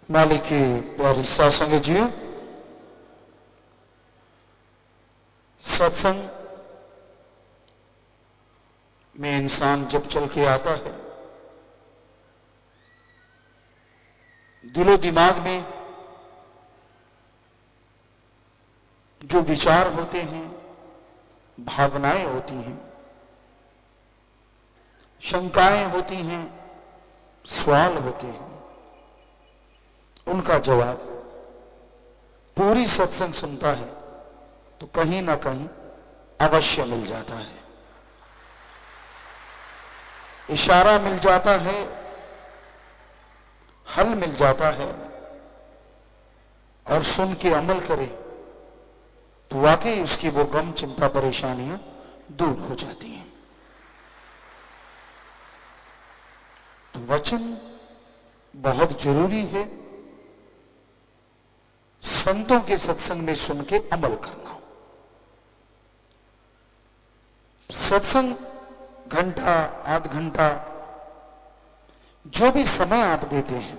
मालिक की प्यारी सत्संग जी, सत्संग में इंसान जब चल के आता है, दिलो दिमाग में जो विचार होते हैं, भावनाएं होती हैं, शंकाएं होती हैं, सवाल होते हैं, उनका जवाब पूरी सत्संग सुनता है तो कहीं ना कहीं अवश्य मिल जाता है, इशारा मिल जाता है, हल मिल जाता है। और सुन के अमल करे तो वाकई उसकी वो गम चिंता परेशानियां दूर हो जाती हैं। तो वचन बहुत जरूरी है, संतों के सत्संग में सुन के अमल करना। सत्संग घंटा आध घंटा जो भी समय आप देते हैं,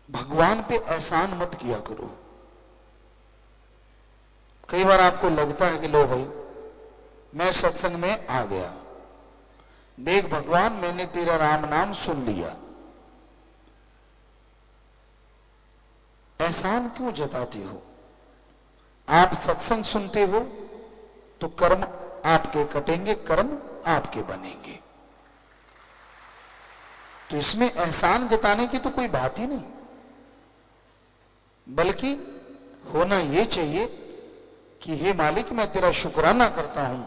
भगवान पे एहसान मत किया करो। कई बार आपको लगता है कि लो भाई मैं सत्संग में आ गया, देख भगवान मैंने तेरा राम नाम सुन लिया, एहसान क्यों जताते हो? आप सत्संग सुनते हो तो कर्म आपके कटेंगे, कर्म आपके बनेंगे, तो इसमें एहसान जताने की तो कोई बात ही नहीं। बल्कि होना यह चाहिए कि हे मालिक मैं तेरा शुक्राना करता हूं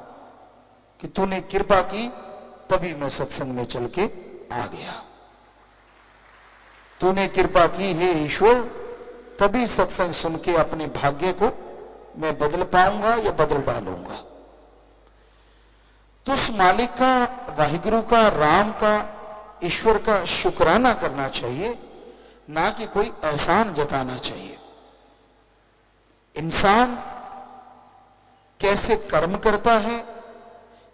कि तूने कृपा की, तभी मैं सत्संग में चल के आ गया। तूने कृपा की हे ईश्वर, तभी सत्संग सुन के अपने भाग्य को मैं बदल पाऊंगा या बदल डालूंगा। तो उस मालिक का, वाहिगुरु का, राम का, ईश्वर का शुक्राना करना चाहिए, ना कि कोई एहसान जताना चाहिए। इंसान कैसे कर्म करता है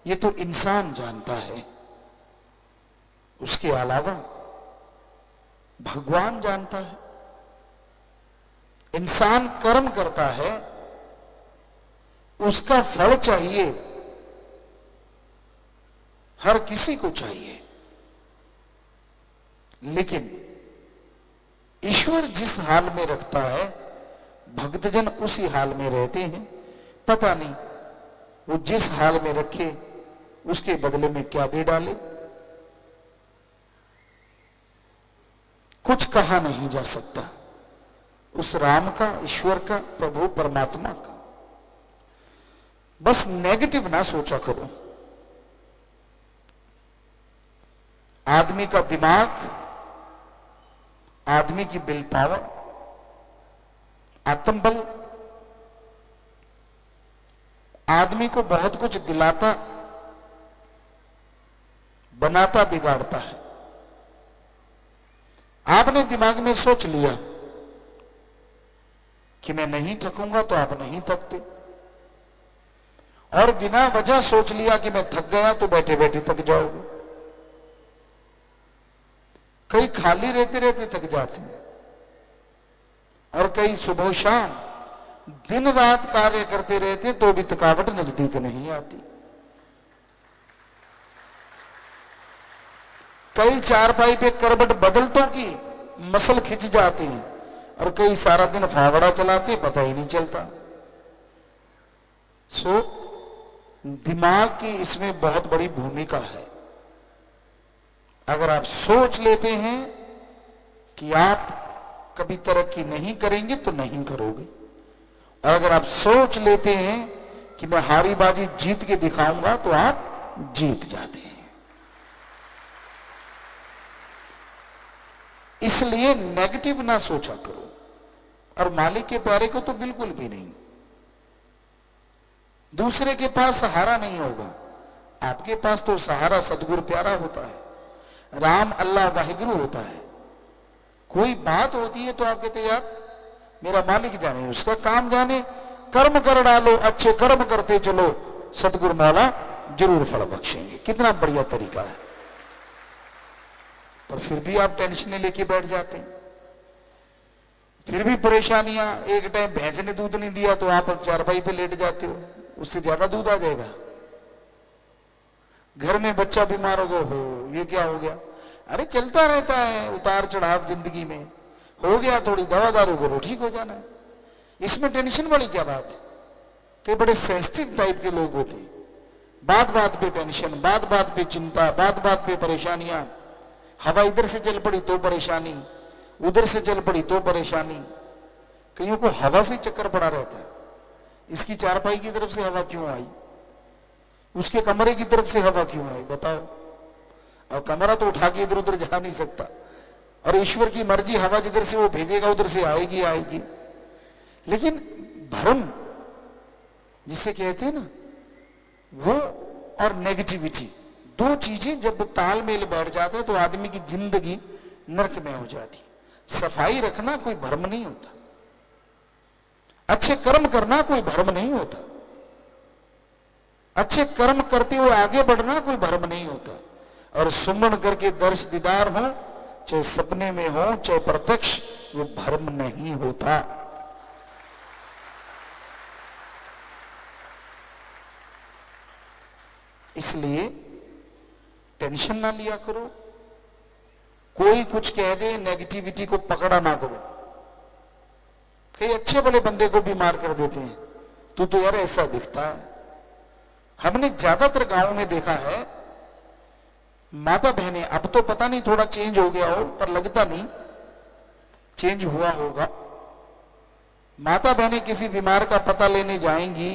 ये तो इंसान जानता है, उसके अलावा भगवान जानता है। इंसान कर्म करता है, उसका फल चाहिए, हर किसी को चाहिए, लेकिन ईश्वर जिस हाल में रखता है भक्तजन उसी हाल में रहते हैं। पता नहीं वो जिस हाल में रखे उसके बदले में क्या दे डाले, कुछ कहा नहीं जा सकता उस राम का, ईश्वर का, प्रभु परमात्मा का। बस नेगेटिव ना सोचा करो। आदमी का दिमाग, आदमी की विल पावर, आत्मबल आदमी को बहुत कुछ दिलाता, बनाता, बिगाड़ता है। आपने दिमाग में सोच लिया कि मैं नहीं थकूंगा तो आप नहीं थकते, और बिना वजह सोच लिया कि मैं थक गया तो बैठे बैठे थक जाओगे। कई खाली रहते रहते थक जाते हैं, और कई सुबह शाम दिन रात कार्य करते रहते तो भी थकावट नजदीक नहीं आती। कई चारपाई पे करवट बदलतों की मसल खिंच जाती हैं, और कई सारा दिन फावड़ा चलाते पता ही नहीं चलता। सो दिमाग की इसमें बहुत बड़ी भूमिका है। अगर आप सोच लेते हैं कि आप कभी तरक्की नहीं करेंगे तो नहीं करोगे, और अगर आप सोच लेते हैं कि मैं हारी बाजी जीत के दिखाऊंगा तो आप जीत जाते हैं। इसलिए नेगेटिव ना सोचा करो, और मालिक के प्यारे को तो बिल्कुल भी नहीं। दूसरे के पास सहारा नहीं होगा, आपके पास तो सहारा सदगुरु प्यारा होता है, राम, अल्लाह, वाहिगुरु होता है। कोई बात होती है तो आप कहते यार मेरा मालिक जाने, उसका काम जाने, कर्म कर डालो, अच्छे कर्म करते चलो, सदगुरु मौला जरूर फल बख्शेंगे। कितना बढ़िया तरीका है। पर फिर भी आप टेंशन लेके बैठ जाते हैं, फिर भी परेशानियां। एक टाइम भैंस ने दूध नहीं दिया तो आप चारपाई पे लेट जाते हो, उससे ज्यादा दूध आ जाएगा। घर में बच्चा बीमार हो गया, हो ये क्या हो गया, अरे चलता रहता है उतार चढ़ाव जिंदगी में, हो गया थोड़ी दवा दारू करो ठीक हो जाना है, इसमें टेंशन वाली क्या बात है। कई बड़े सेंसिटिव टाइप के लोग होते हैं, बात बात पे टेंशन, बात बात पे चिंता, बात बात पे परेशानियां। हवा इधर से चल पड़ी तो परेशानी, उधर से चल पड़ी तो परेशानी। कईयों को हवा से चक्कर पड़ा रहता है, इसकी चारपाई की तरफ से हवा क्यों आई, उसके कमरे की तरफ से हवा क्यों आई बताओ। और कमरा तो उठा के इधर उधर जा नहीं सकता, और ईश्वर की मर्जी, हवा जिधर से वो भेजेगा उधर से आएगी आएगी। लेकिन भ्रम जिसे कहते हैं ना, वो और नेगेटिविटी, दो चीजें जब तालमेल बैठ जाता है तो आदमी की जिंदगी नरक में हो जाती। सफाई रखना कोई भ्रम नहीं होता, अच्छे कर्म करना कोई भ्रम नहीं होता, अच्छे कर्म करते हुए आगे बढ़ना कोई भ्रम नहीं होता। और सुमन करके दर्श दीदार हो, चाहे सपने में हो चाहे प्रत्यक्ष, वो भ्रम नहीं होता। इसलिए टेंशन ना लिया करो, कोई कुछ कह दे नेगेटिविटी को पकड़ा ना करो। कई अच्छे बड़े बंदे को बीमार कर देते हैं, तू तो यार ऐसा दिखता है। हमने ज्यादातर गांवों में देखा है, माता बहनें, अब तो पता नहीं थोड़ा चेंज हो गया हो, पर लगता नहीं चेंज हुआ होगा। माता बहनें किसी बीमार का पता लेने जाएंगी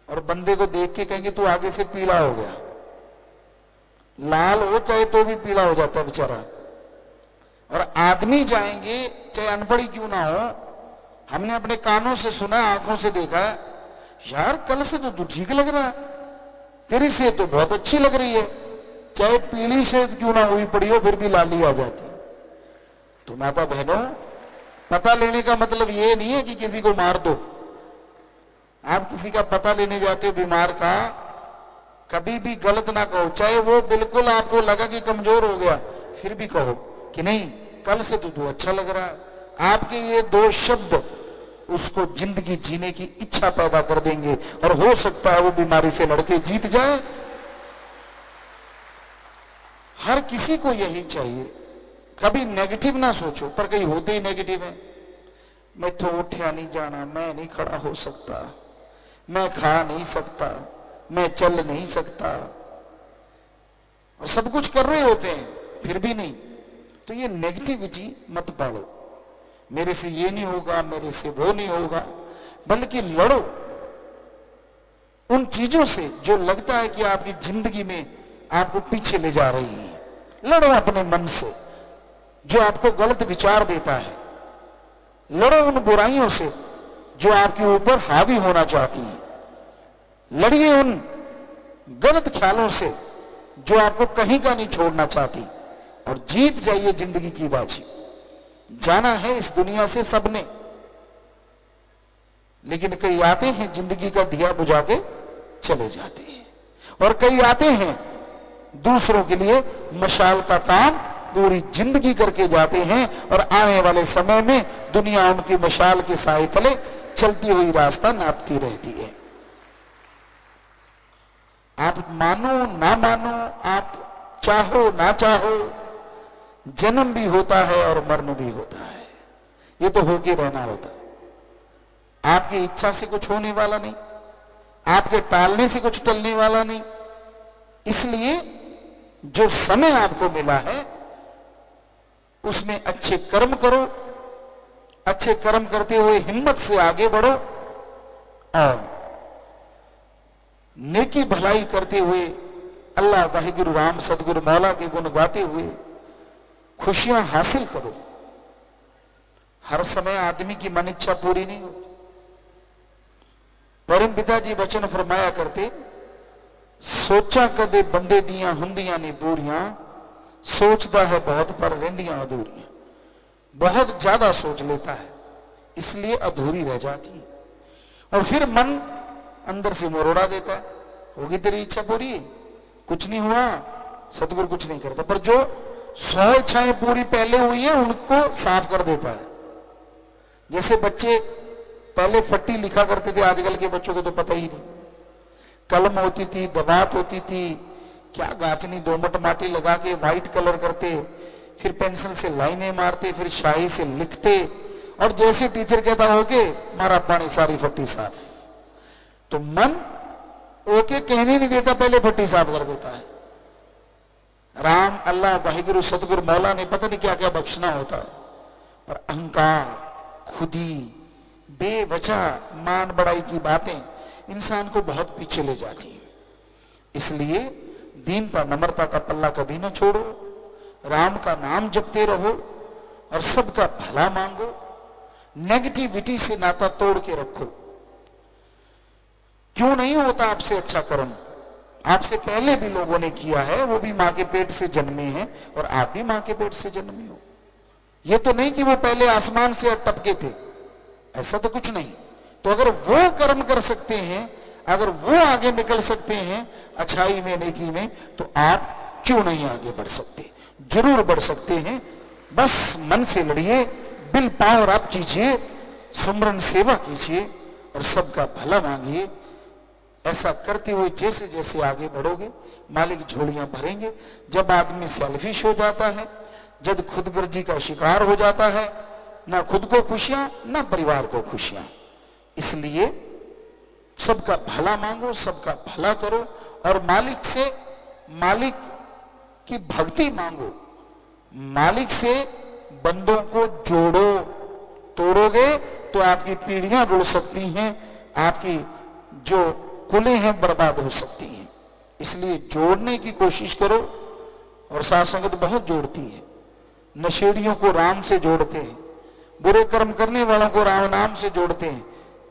और बंदे को देख के कहेंगे तू आगे से पीला हो गया, लाल हो चाहे तो भी पीला हो जाता है बेचारा। और आदमी जाएंगे चाहे अनपढ़ ही क्यों ना हो, हमने अपने कानों से सुना, आंखों से देखा, यार कल से तो तू ठीक लग रहा है, तेरी सेहत तो बहुत अच्छी लग रही है, चाहे पीली सेहत क्यों ना हुई पड़ी हो फिर भी लाली आ जाती। तो माता बहनों, पता लेने का मतलब ये नहीं है कि किसी को मार दो। आप किसी का पता लेने जाते हो बीमार का, कभी भी गलत ना कहो, चाहे वो बिल्कुल आपको लगा कि कमजोर हो गया, फिर भी कहो कि नहीं कल से तो तू अच्छा लग रहा है। आपके ये दो शब्द उसको जिंदगी जीने की इच्छा पैदा कर देंगे, और हो सकता है वो बीमारी से लड़के जीत जाए। हर किसी को यही चाहिए, कभी नेगेटिव ना सोचो, पर कहीं होते ही नेगेटिव है। मैं तो उठा नहीं जाना, मैं नहीं खड़ा हो सकता, मैं खा नहीं सकता, मैं चल नहीं सकता, और सब कुछ कर रहे होते हैं फिर भी नहीं। तो ये नेगेटिविटी मत पालो, मेरे से ये नहीं होगा, मेरे से वो नहीं होगा, बल्कि लड़ो उन चीजों से जो लगता है कि आपकी जिंदगी में आपको पीछे ले जा रही है। लड़ो अपने मन से जो आपको गलत विचार देता है, लड़ो उन बुराइयों से जो आपके ऊपर हावी होना चाहती है, लड़िए उन गलत ख्यालों से जो आपको कहीं का नहीं छोड़ना चाहती, और जीत जाइए जिंदगी की बाजी। जाना है इस दुनिया से सबने, लेकिन कई आते हैं जिंदगी का दिया बुझा के चले जाते हैं, और कई आते हैं दूसरों के लिए मशाल का काम पूरी जिंदगी करके जाते हैं, और आने वाले समय में दुनिया उनकी मशाल के साए तले चलती हुई रास्ता नापती रहती है। आप मानो ना मानो, आप चाहो ना चाहो, जन्म भी होता है और मरण भी होता है, ये तो होके रहना होता है। आपकी इच्छा से कुछ होने वाला नहीं, आपके टालने से कुछ टलने वाला नहीं। इसलिए जो समय आपको मिला है उसमें अच्छे कर्म करो, अच्छे कर्म करते हुए हिम्मत से आगे बढ़ो, और नेकी भलाई करते हुए अल्लाह वाहिगुरु राम सदगुरु मौला के गुण गाते हुए खुशियां हासिल करो। हर समय आदमी की मन इच्छा पूरी नहीं होती। परम पिताजी वचन फरमाया करते, सोचा कदे बंदे दियां हुंदियां ने पूरियां, सोचता है बहुत पर रहंदियां अधूरियां। बहुत ज्यादा सोच लेता है इसलिए अधूरी रह जाती है, और फिर मन अंदर से मरोड़ा देता है, होगी तेरी इच्छा पूरी, कुछ नहीं हुआ, सतगुरु कुछ नहीं करता। पर जो 100 इच्छाएं पूरी पहले हुई है उनको साफ कर देता है। जैसे बच्चे पहले फट्टी लिखा करते थे, आजकल के बच्चों को तो पता ही नहीं। कलम होती थी, दवात होती थी, क्या गाचनी दोमट माटी लगा के व्हाइट कलर करते, फिर पेंसिल से लाइनें मारते, फिर शाही से लिखते, और जैसे टीचर कहता ओके मारा पानी सारी फट्टी साफ। तो मन ओके कहने नहीं देता, पहले फट्टी साफ कर देता है। राम, अल्लाह, वाहिगुरु, सतगुरु, मौला ने पता नहीं क्या क्या बख्शना होता है, पर अहंकार, खुदी, बेवजह मान बढ़ाई की बातें इंसान को बहुत पीछे ले जाती हैं। इसलिए दीनता नम्रता का पल्ला कभी ना छोड़ो, राम का नाम जपते रहो और सबका भला मांगो। नेगेटिविटी से नाता तोड़ के रखो। क्यों नहीं होता आपसे अच्छा कर्म? आपसे पहले भी लोगों ने किया है, वो भी मां के पेट से जन्मे हैं और आप भी मां के पेट से जन्मे हो। ये तो नहीं कि वो पहले आसमान से टपके थे, ऐसा तो कुछ नहीं। तो अगर वो कर्म कर सकते हैं, अगर वो आगे निकल सकते हैं अच्छाई में, नेकी में, तो आप क्यों नहीं आगे बढ़ सकते? जरूर बढ़ सकते हैं। बस मन से लड़िए, बिल पावर आप कीजिए, सुमरन सेवा कीजिए और सबका भला मांगिए। ऐसा करते हुए जैसे जैसे आगे बढ़ोगे मालिक झोलियां भरेंगे। जब आदमी सेल्फिश हो जाता है, जब खुदगर्जी का शिकार हो जाता है, ना खुद को खुशियां ना परिवार को खुशियां। इसलिए सबका भला मांगो, सबका भला करो और मालिक से, मालिक की भक्ति मांगो, मालिक से बंदों को जोड़ो। तोड़ोगे तो आपकी पीढ़ियां रुड़ सकती हैं, आपकी जो कुलें हैं बर्बाद हो सकती हैं। इसलिए जोड़ने की कोशिश करो। और साथ संगत बहुत जोड़ती है। नशेड़ियों को राम से जोड़ते हैं, बुरे कर्म करने वालों को राम नाम से जोड़ते हैं,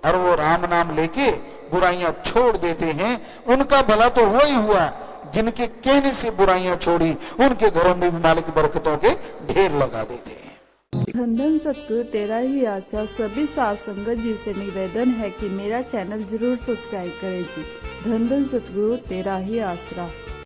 और वो राम नाम लेके बुराइयां छोड़ देते हैं। उनका भला तो हुआ ही हुआ, जिनके कहने से बुराइयां छोड़ी उनके घरों में भी मालिक बरकतों के ढेर लगा देते हैं। धन धन सतगुरु तेरा ही आशा। सभी साथ संगत जी से निवेदन है कि मेरा चैनल जरूर सब्सक्राइब करें जी। धन धन सतगुरु तेरा ही आसरा।